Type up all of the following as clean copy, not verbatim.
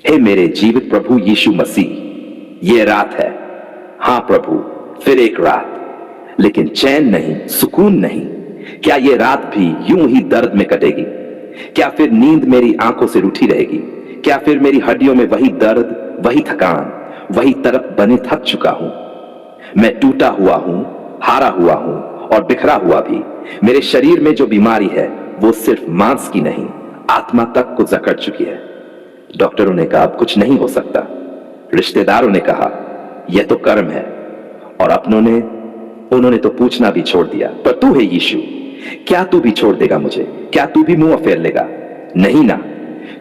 हे मेरे जीवित प्रभु यीशु मसीह, ये रात है। हां प्रभु, फिर एक रात, लेकिन चैन नहीं, सुकून नहीं। क्या ये रात भी यूं ही दर्द में कटेगी? क्या फिर नींद मेरी आंखों से रूठी रहेगी? क्या फिर मेरी हड्डियों में वही दर्द, वही थकान, वही तड़प बने थक चुका हूं? मैं टूटा हुआ हूं, हारा हुआ हूं और बिखरा हुआ भी। मेरे शरीर में जो बीमारी है वो सिर्फ मांस की नहीं, आत्मा तक को जकड़ चुकी है। डॉक्टरों ने कहा अब कुछ नहीं हो सकता। रिश्तेदारों ने कहा यह तो कर्म है, और अपनों ने, उन्होंने तो पूछना भी छोड़ दिया। पर तू है यीशु, क्या तू भी छोड़ देगा मुझे? क्या तू भी मुंह फेर लेगा? नहीं ना,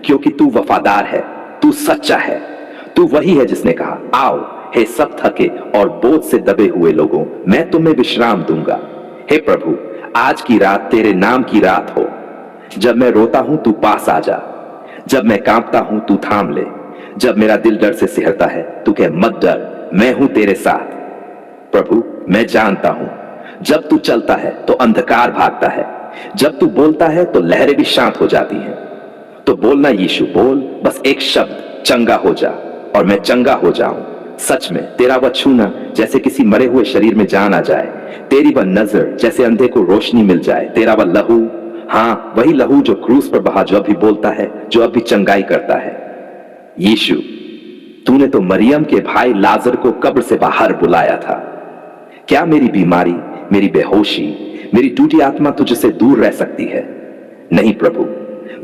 क्योंकि तू वफादार है, तू सच्चा है। तू वही है जिसने कहा आओ हे सब थके और बोझ से दबे हुए लोगों, मैं तुम्हें विश्राम दूंगा। हे प्रभु, आज की रात तेरे नाम की रात हो। जब मैं रोता हूं तू पास आ जा, जब मैं कांपता हूं तू थाम ले, जब मेरा दिल डर से सिहरता है तू कह मत डर, मैं हूं तेरे साथ। प्रभु, मैं जानता हूं जब तू चलता है तो अंधकार भागता है, जब तू बोलता है तो लहरें भी शांत हो जाती हैं। तो बोलना यीशु, बोल बस एक शब्द, चंगा हो जा, और मैं चंगा हो जाऊं। सच में तेरा वह छूना जैसे किसी मरे हुए शरीर में जान आ जाए, तेरी वह नजर जैसे अंधे को रोशनी मिल जाए, तेरा वह लहू, हाँ वही लहू जो क्रूस पर बहा, जो अभी बोलता है, जो अभी चंगाई करता है। यीशु, तूने तो मरियम के भाई लाजर को कब्र से बाहर बुलाया था। क्या मेरी बीमारी, मेरी बेहोशी, मेरी टूटी आत्मा तुझसे दूर रह सकती है? नहीं प्रभु,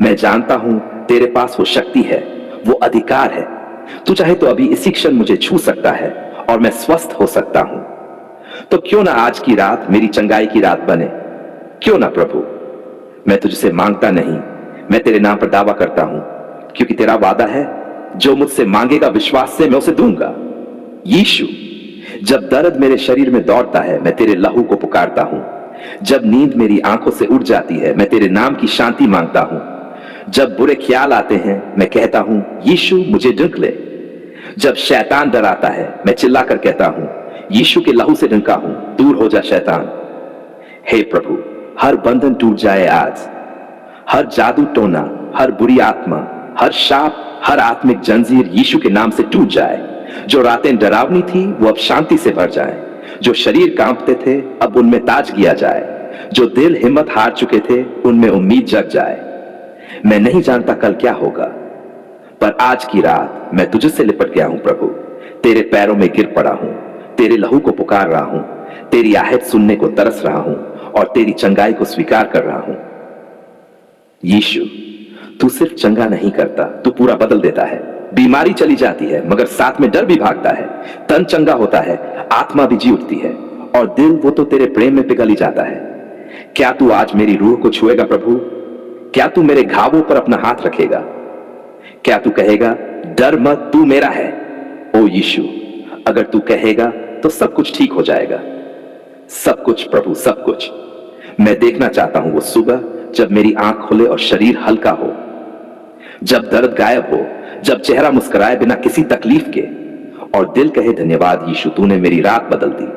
मैं जानता हूं तेरे पास वो शक्ति है, वो अधिकार है। तू चाहे तो अभी इसी क्षण मुझे छू सकता है और मैं स्वस्थ हो सकता हूं। तो क्यों ना आज की रात मेरी चंगाई की रात बने? क्यों ना प्रभु? मैं तुझसे मांगता नहीं, मैं तेरे नाम पर दावा करता हूं, क्योंकि तेरा वादा है जो मुझसे मांगेगा विश्वास से मैं उसे दूंगा। यीशु, जब दर्द मेरे शरीर में दौड़ता है मैं तेरे लहू को पुकारता हूं। जब नींद मेरी आंखों से उड़ जाती है मैं तेरे नाम की शांति मांगता हूं। जब बुरे ख्याल आते हैं मैं कहता हूं यीशु मुझे ढक ले। जब शैतान डराता है मैं चिल्लाकर कहता हूं यीशु के लहू से ढंका हूं, दूर हो जा शैतान। हे प्रभु, हर बंधन टूट जाए आज, हर जादू टोना, हर बुरी आत्मा, हर शाप, हर आत्मिक जंजीर यीशु के नाम से टूट जाए। जो रातें डरावनी थी वो अब शांति से भर जाए, जो शरीर कांपते थे अब उनमें ताजगिया जाए, जो दिल हिम्मत हार चुके थे उनमें उम्मीद जग जाए। मैं नहीं जानता कल क्या होगा, पर आज की रात मैं तुझसे लिपट गया हूं प्रभु। तेरे पैरों में गिर पड़ा हूं, तेरे लहू को पुकार रहा हूं, तेरी आहट सुनने को तरस रहा हूं और तेरी चंगाई को स्वीकार कर रहा हूं। यीशु, तू सिर्फ चंगा नहीं करता, तू पूरा बदल देता है। बीमारी चली जाती है मगर साथ में डर भी भागता है। तन चंगा होता है, आत्मा भी जी उठती है और दिल वो तो तेरे प्रेम में पिघल ही जाता है। क्या तू आज मेरी रूह को छुएगा प्रभु? क्या तू मेरे घावों पर अपना हाथ रखेगा? क्या तू कहेगा डर मत, तू मेरा है? ओ यीशु, अगर तू कहेगा तो सब कुछ ठीक हो जाएगा। सब कुछ प्रभु, सब कुछ। मैं देखना चाहता हूं वो सुबह जब मेरी आंख खुले और शरीर हल्का हो, जब दर्द गायब हो, जब चेहरा मुस्कुराए बिना किसी तकलीफ के और दिल कहे धन्यवाद यीशु, तूने मेरी रात बदल दी।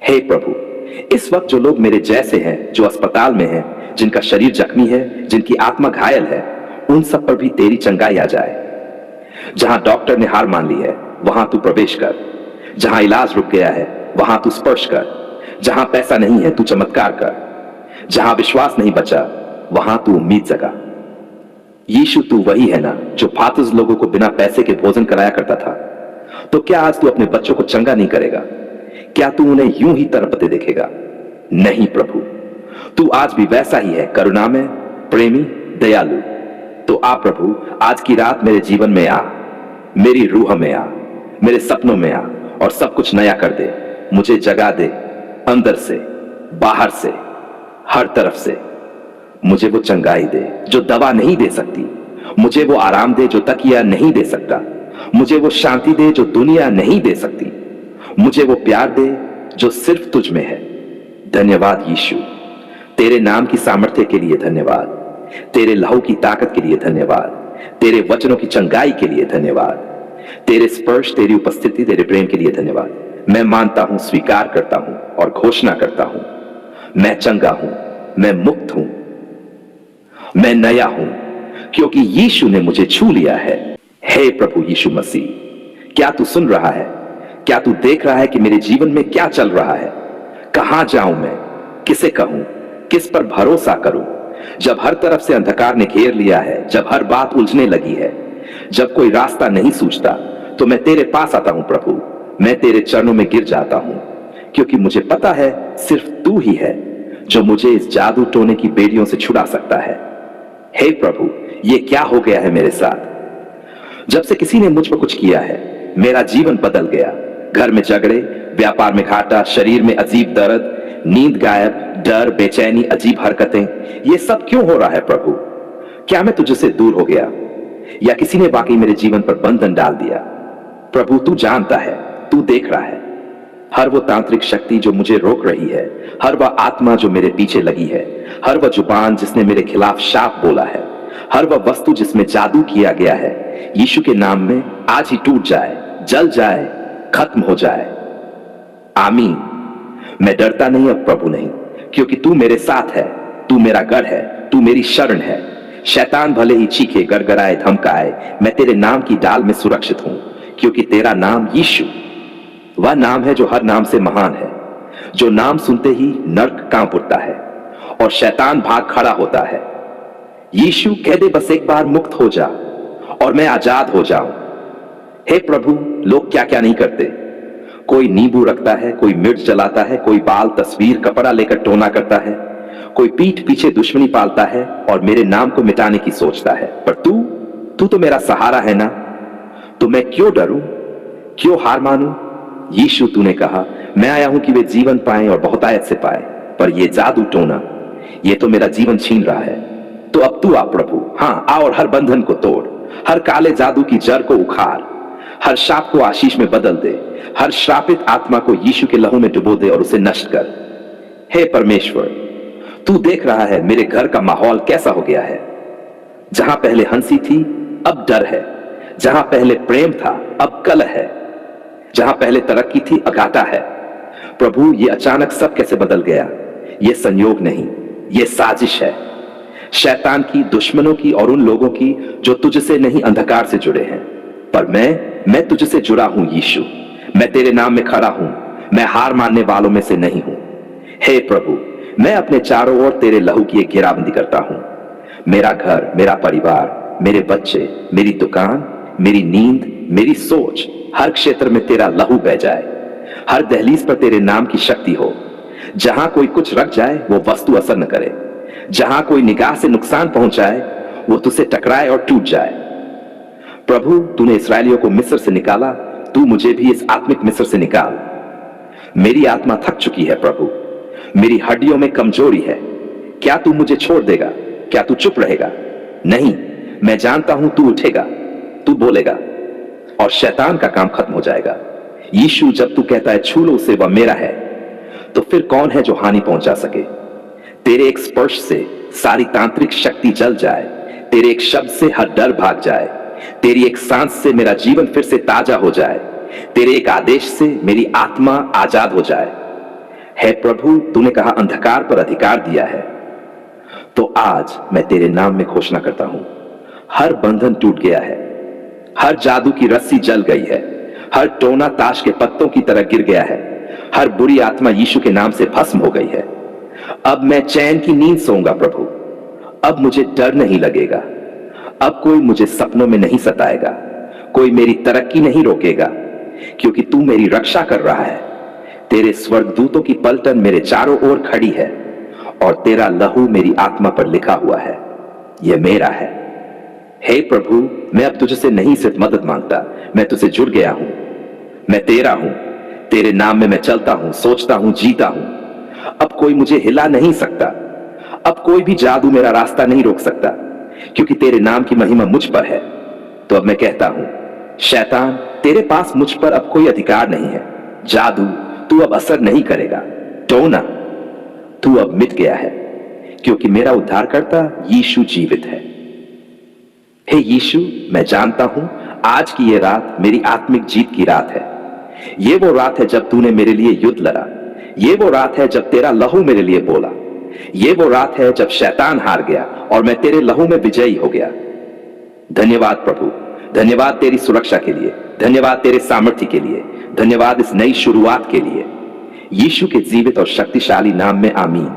हे प्रभु, इस वक्त जो लोग मेरे जैसे हैं, जो अस्पताल में हैं, जिनका शरीर जख्मी है, जिनकी आत्मा घायल है, उन सब पर भी तेरी चंगाई आ जाए। जहां डॉक्टर ने हार मान ली है वहां तू प्रवेश कर, जहां इलाज रुक गया है वहां तू स्पर्श कर, जहां पैसा नहीं है तू चमत्कार कर, जहां विश्वास नहीं बचा वहां तू उम्मीद जगा। यीशु, तू वही है ना जो फातुज लोगों को बिना पैसे के भोजन कराया करता था? तो क्या आज तू अपने बच्चों को चंगा नहीं करेगा? क्या तू उन्हें यूं ही तड़पते देखेगा? नहीं प्रभु, तू आज भी वैसा ही है, करुणामय, प्रेमी, दयालु। तो आ प्रभु, आज की रात मेरे जीवन में आ, मेरी रूह में आ, मेरे सपनों में आ और सब कुछ नया कर दे। मुझे जगा दे, अंदर से, बाहर से, हर तरफ से। मुझे वो चंगाई दे जो दवा नहीं दे सकती, मुझे वो आराम दे जो तकिया नहीं दे सकता, मुझे वो शांति दे जो दुनिया नहीं दे सकती, मुझे वो प्यार दे जो सिर्फ तुझ में है। धन्यवाद यीशु, तेरे नाम की सामर्थ्य के लिए धन्यवाद, तेरे लहू की ताकत के लिए धन्यवाद, तेरे वचनों की चंगाई के लिए धन्यवाद, तेरे स्पर्श, तेरी उपस्थिति, तेरे प्रेम के लिए धन्यवाद। मैं मानता हूं, स्वीकार करता हूं और घोषणा करता हूं, मैं चंगा हूं, मैं मुक्त हूं, मैं नया हूं, क्योंकि यीशु ने मुझे छू लिया है। हे प्रभु यीशु मसीह, क्या तू सुन रहा है? क्या तू देख रहा है कि मेरे जीवन में क्या चल रहा है? कहां जाऊं मैं? किसे कहूं? किस पर भरोसा करूं? जब हर तरफ से अंधकार ने घेर लिया है, जब हर बात उलझने लगी है, जब कोई रास्ता नहीं सूझता, तो मैं तेरे पास आता हूं प्रभु। मैं तेरे चरणों में गिर जाता हूं, क्योंकि मुझे पता है सिर्फ तू ही है जो मुझे इस जादू टोने की बेड़ियों से छुड़ा सकता है। हे प्रभु, ये क्या हो गया है मेरे साथ? जब से किसी ने मुझ पर कुछ किया है, मेरा जीवन बदल गया। घर में झगड़े, व्यापार में घाटा, शरीर में अजीब दर्द, नींद गायब, डर, बेचैनी, अजीब हरकतें, ये सब क्यों हो रहा है प्रभु? क्या मैं तुझसे दूर हो गया, या किसी ने वाकई मेरे जीवन पर बंधन डाल दिया? प्रभु, तू जानता है, तू देख रहा है। हर वो तांत्रिक शक्ति जो मुझे रोक रही है, हर वह आत्मा जो मेरे पीछे लगी है, हर वह जुबान जिसने मेरे खिलाफ शाप बोला है, हर वह वस्तु जिसमें जादू किया गया है, यीशु के नाम में आज ही टूट जाए, जल जाए, खत्म हो जाए। आमीन। मैं डरता नहीं अब प्रभु, नहीं, क्योंकि तू मेरे साथ है। तू मेरा गढ़ है, तू मेरी शरण है। शैतान भले ही चीखे, गड़गड़ाए, धमकाए, मैं तेरे नाम की डाल में सुरक्षित हूं, क्योंकि तेरा नाम यीशु वह नाम है जो हर नाम से महान है, जो नाम सुनते ही नर्क कांप उठता है और शैतान भाग खड़ा होता है। यीशु कह दे बस एक बार मुक्त हो जा और मैं आजाद हो जाऊं। हे प्रभु, लोग क्या क्या नहीं करते। कोई नींबू रखता है, कोई मिर्च जलाता है, कोई बाल, तस्वीर, कपड़ा लेकर टोना करता है, कोई पीठ पीछे दुश्मनी पालता है और मेरे नाम को मिटाने की सोचता है। पर तू तो मेरा सहारा है ना, तो मैं क्यों डरूं, क्यों हार मानूं? यीशु, तूने कहा मैं आया हूं कि वे जीवन पाएं और बहुतायत से पाए, पर ये जादू टोना, ये तो मेरा जीवन छीन रहा है। तो अब तू आ प्रभु, हां आ, और हर बंधन को तोड़, हर काले जादू की जड़ को उखाड़, हर शाप को आशीष में बदल दे, हर श्रापित आत्मा को यीशु के लहू में डुबो दे और उसे नष्ट कर। हे परमेश्वर, तू देख रहा है मेरे घर का माहौल कैसा हो गया है। जहां पहले हंसी थी, अब डर है। जहां पहले प्रेम था, अब कलह है। जहां पहले तरक्की थी, अघाटा है। प्रभु, ये अचानक सब कैसे बदल गया? ये संयोग नहीं, ये साजिश है, शैतान की, दुश्मनों की और उन लोगों की जो तुझसे नहीं, अंधकार से जुड़े हैं। पर मैं तुझसे जुड़ा हूं यीशु। मैं तेरे नाम में खड़ा हूं, मैं हार मानने वालों में से नहीं हूं। हे प्रभु, मैं अपने चारों ओर तेरे लहू की एक घेराबंदी करता हूं। मेरा घर, मेरा परिवार, मेरे बच्चे, मेरी दुकान, मेरी नींद, मेरी सोच, हर क्षेत्र में तेरा लहू बह जाए। हर दहलीज पर तेरे नाम की शक्ति हो। जहां कोई कुछ रख जाए वो वस्तु असर न करे। जहां कोई निगाह से नुकसान पहुंचाए वो तुझसे टकराए और टूट जाए। प्रभु, तूने इस्राएलियों को मिस्र से निकाला, तू मुझे भी इस आत्मिक मिस्र से निकाल। मेरी आत्मा थक चुकी है प्रभु, मेरी हड्डियों में कमजोरी है। क्या तू मुझे छोड़ देगा? क्या तू चुप रहेगा? नहीं, मैं जानता हूं तू उठेगा, तू बोलेगा और शैतान का काम खत्म हो जाएगा। यीशु, जब तू कहता है छू लो उसे, वह मेरा है, तो फिर कौन है जो हानि पहुंचा सके? तेरे एक स्पर्श से सारी तांत्रिक शक्ति जल जाए, तेरे एक शब्द से हर डर भाग जाए, तेरी एक सांस से मेरा जीवन फिर से ताजा हो जाए, तेरे एक आदेश से मेरी आत्मा आजाद हो जाए। है प्रभु, तूने कहा अंधकार पर अधिकार दिया है, तो आज मैं तेरे नाम में घोषणा करता हूं, हर बंधन टूट गया है, हर जादू की रस्सी जल गई है, हर टोना ताश के पत्तों की तरह गिर गया है, हर बुरी आत्मा यीशु के नाम से भस्म हो गई है। अब मैं चैन की नींद सोऊंगा प्रभु। अब मुझे डर नहीं लगेगा। अब कोई मुझे सपनों में नहीं सताएगा, कोई मेरी तरक्की नहीं रोकेगा, क्योंकि तू मेरी रक्षा कर रहा है। तेरे स्वर्गदूतों की पलटन मेरे चारों ओर खड़ी है और तेरा लहू मेरी आत्मा पर लिखा हुआ है, यह मेरा है। हे प्रभु, मैं अब तुझसे नहीं सिर्फ मदद मांगता, मैं तुझसे जुड़ गया हूं। मैं तेरा हूं, तेरे नाम में मैं चलता हूं, सोचता हूं, जीता हूं। अब कोई मुझे हिला नहीं सकता, अब कोई भी जादू मेरा रास्ता नहीं रोक सकता, क्योंकि तेरे नाम की महिमा मुझ पर है। तो अब मैं कहता हूं, शैतान, तेरे पास मुझ पर अब कोई अधिकार नहीं है। जादू, तू अब असर नहीं करेगा। टोना, तू अब मिट गया है, क्योंकि मेरा उद्धारकर्ता यीशु जीवित है। हे यीशु, मैं जानता हूं आज की ये रात मेरी आत्मिक जीत की रात है। ये वो रात है जब तूने मेरे लिए युद्ध लड़ा। ये वो रात है जब तेरा लहू मेरे लिए बोला। ये वो रात है जब शैतान हार गया और मैं तेरे लहू में विजयी हो गया। धन्यवाद प्रभु, धन्यवाद तेरी सुरक्षा के लिए, धन्यवाद तेरे सामर्थ्य के लिए, धन्यवाद इस नई शुरुआत के लिए। यीशु के जीवित और शक्तिशाली नाम में आमीन।